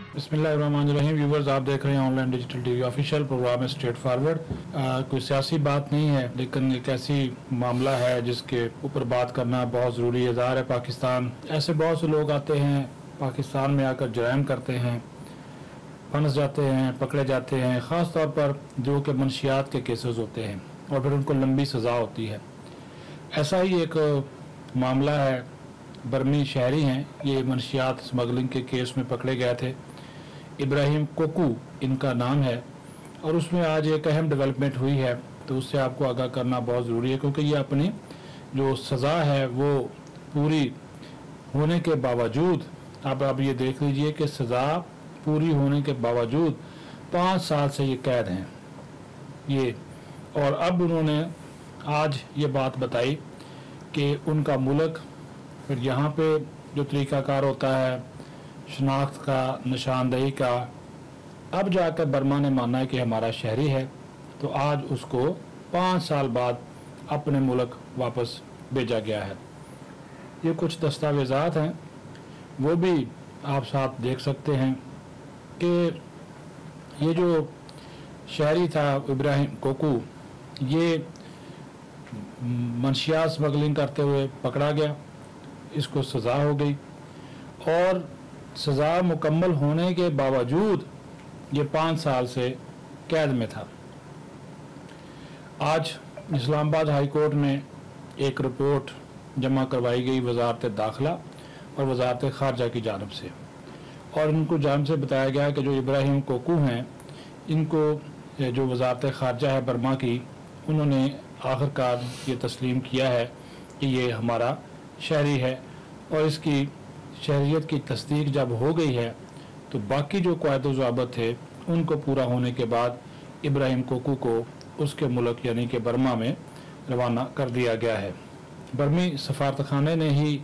बिस्मिल्लाहिर्रहमानिर्रहीम। व्यूवर्स, आप देख रहे हैं online digital TV official programme है स्ट्रेट फॉरवर्ड। कोई सियासी बात नहीं है, लेकिन एक ऐसी मामला है जिसके ऊपर बात करना बहुत ज़रूरी है। ज़ाहिर है पाकिस्तान, ऐसे बहुत से लोग आते हैं पाकिस्तान में आकर जराइम करते हैं, फंस जाते हैं, पकड़े जाते हैं, ख़ास तौर पर जो कि मनशियात के केसेस होते हैं और फिर उनको लंबी सज़ा होती है। ऐसा ही एक मामला है, बर्मी शहरी हैं, ये मनशियात स्मगलिंग के केस में पकड़े गए थे। इब्राहिम कोकू इनका नाम है और उसमें आज एक अहम डेवलपमेंट हुई है, तो उससे आपको आगाह करना बहुत ज़रूरी है, क्योंकि ये अपनी जो सज़ा है वो पूरी होने के बावजूद, अब ये देख लीजिए कि सज़ा पूरी होने के बावजूद 5 साल से ये कैद हैं ये। और अब उन्होंने आज ये बात बताई कि उनका मुल्क, फिर यहाँ पे जो तरीक़ाकार होता है शनाख्त का, निशानदही का, अब जाकर बर्मा ने माना है कि हमारा शहरी है, तो आज उसको 5 साल बाद अपने मुल्क वापस भेजा गया है। ये कुछ दस्तावेज़ात हैं, वो भी आप साथ देख सकते हैं कि ये जो शहरी था इब्राहिम कोकू, ये मनशियात स्मगलिंग करते हुए पकड़ा गया, इसको सज़ा हो गई और सज़ा मुकम्मल होने के बावजूद ये 5 साल से कैद में था। आज इस्लामाबाद हाई कोर्ट में एक रिपोर्ट जमा करवाई गई वजारत दाखिला और वजारत ख़ारजा की जानिब से, और इनको जानिब से बताया गया कि जो इब्राहिम कोकू हैं, इनको जो वजारत ख़ारजा है बर्मा की, उन्होंने आखिरकार ये तस्लीम किया है कि ये हमारा शहरी है, और इसकी शहरियत की तस्दीक जब हो गई है तो बाकी जो क़वायद ज़वाबित थे उनको पूरा होने के बाद इब्राहिम कोकू को उसके मुल्क यानी कि बर्मा में रवाना कर दिया गया है। बर्मी सफारतखाने ने ही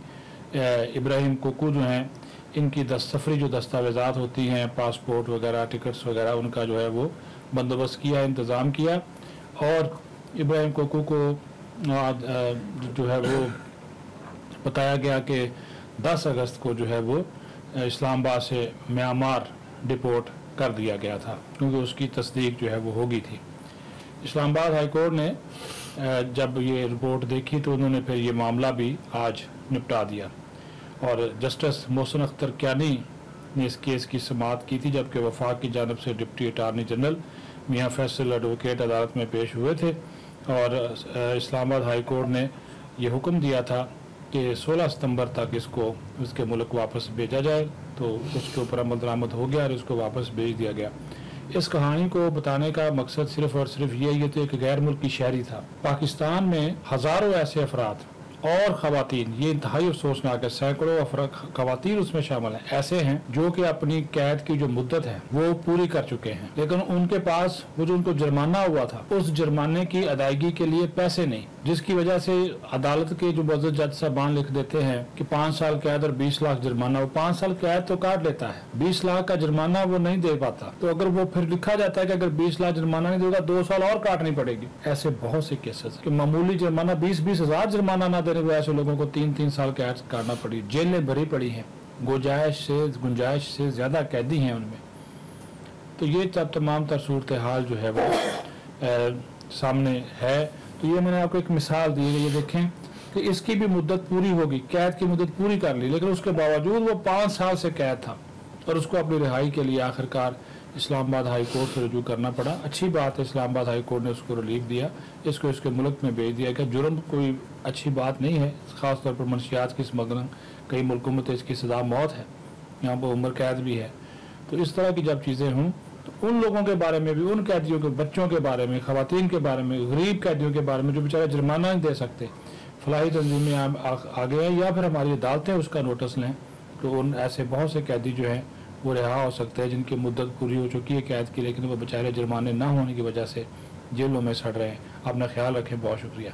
इब्राहिम कोकू जो हैं, इनकी सफरी जो दस्तावेज़ात होती हैं, पासपोर्ट वगैरह, टिकट्स वगैरह, उनका जो है वो बंदोबस्त किया, इंतज़ाम किया, और इब्राहिम कोकू को जो है वो बताया गया कि 10 अगस्त को जो है वो इस्लामाबाद से म्यांमार डिपोर्ट कर दिया गया था, क्योंकि उसकी तस्दीक जो है वो हो गई थी। इस्लामाबाद हाई कोर्ट ने जब ये रिपोर्ट देखी तो उन्होंने फिर ये मामला भी आज निपटा दिया, और जस्टिस मोहसिन अख्तर क्यानी ने इस केस की समाअत की थी, जबकि वफाक की जानिब से डिप्टी अटारनी जनरल मियां फैसल एडवोकेट अदालत में पेश हुए थे, और इस्लामाबाद हाई कोर्ट ने ये हुक्म दिया था कि 16 सितंबर तक इसको उसके मुल्क वापस भेजा जाए, तो उसके ऊपर अमल दरामद हो गया और इसको वापस भेज दिया गया। इस कहानी को बताने का मकसद सिर्फ और सिर्फ ये तो एक गैर मुल्की शहरी था। पाकिस्तान में हज़ारों ऐसे अफराद और ख़वातीन, ये इंतहाई अफसोसनाक है, सैकड़ों ख़वातीन उसमें शामिल हैं, ऐसे हैं जो कि अपनी कैद की जो मुद्दत है वो पूरी कर चुके हैं, लेकिन उनके पास वो जो उनको जुर्माना हुआ था उस जुर्माने की अदायगी के लिए पैसे नहीं, जिसकी वजह से अदालत के जो मुअज़्ज़ज़ जज साहबान लिख देते हैं कि 5 साल कैद और 20 लाख जुर्माना। वो 5 साल कैद तो काट लेता है, 20 लाख का जुर्माना वो नहीं दे पाता, तो अगर वो फिर लिखा जाता है कि अगर 20 लाख जुर्माना नहीं देगा 2 साल और काटनी पड़ेगी। ऐसे बहुत से केसेस कि मामूली जुर्माना 20-20 हज़ार जुर्माना ना देने को ऐसे लोगों को 3-3 साल कैद काटना पड़ी, जेलें भरी पड़ी हैं, गुंजाइश से ज्यादा कैदी हैं उनमें। तो ये तमाम तर सूरत हाल जो है वो सामने है। तो ये मैंने आपको एक मिसाल दी है, ये देखें कि इसकी भी मुद्दत पूरी होगी, कैद की मुद्दत पूरी कर ली, लेकिन उसके बावजूद वो 5 साल से कैद था और उसको अपनी रिहाई के लिए आखिरकार इस्लामाबाद हाई कोर्ट से रजू करना पड़ा। अच्छी बात है, इस्लामाबाद हाई कोर्ट ने उसको रिलीफ दिया, इसको इसके मुल्क में भेज दिया गया। जुर्म कोई अच्छी बात नहीं है, ख़ास तौर पर मनशियात की स्मगलिंग, कई मुल्कों में तो इसकी सज़ा मौत है, यहाँ पर उम्र कैद भी है। तो इस तरह की जब चीज़ें हों तो उन लोगों के बारे में भी, उन कैदियों के बच्चों के बारे में, ख़वातीन के बारे में, गरीब कैदियों के बारे में जो बेचारे जुर्माना नहीं दे सकते, फलाही तंजीमें आगे हैं या फिर हमारी अदालतें उसका नोटिस लें, तो उन ऐसे बहुत से कैदी जो हैं वो रिहा हो सकते हैं जिनकी मुद्दत पूरी हो चुकी है कैद की, लेकिन वो बेचारे जुर्माने ना होने की वजह से जेलों में सड़ रहे हैं। अपना ख्याल रखें, बहुत शुक्रिया।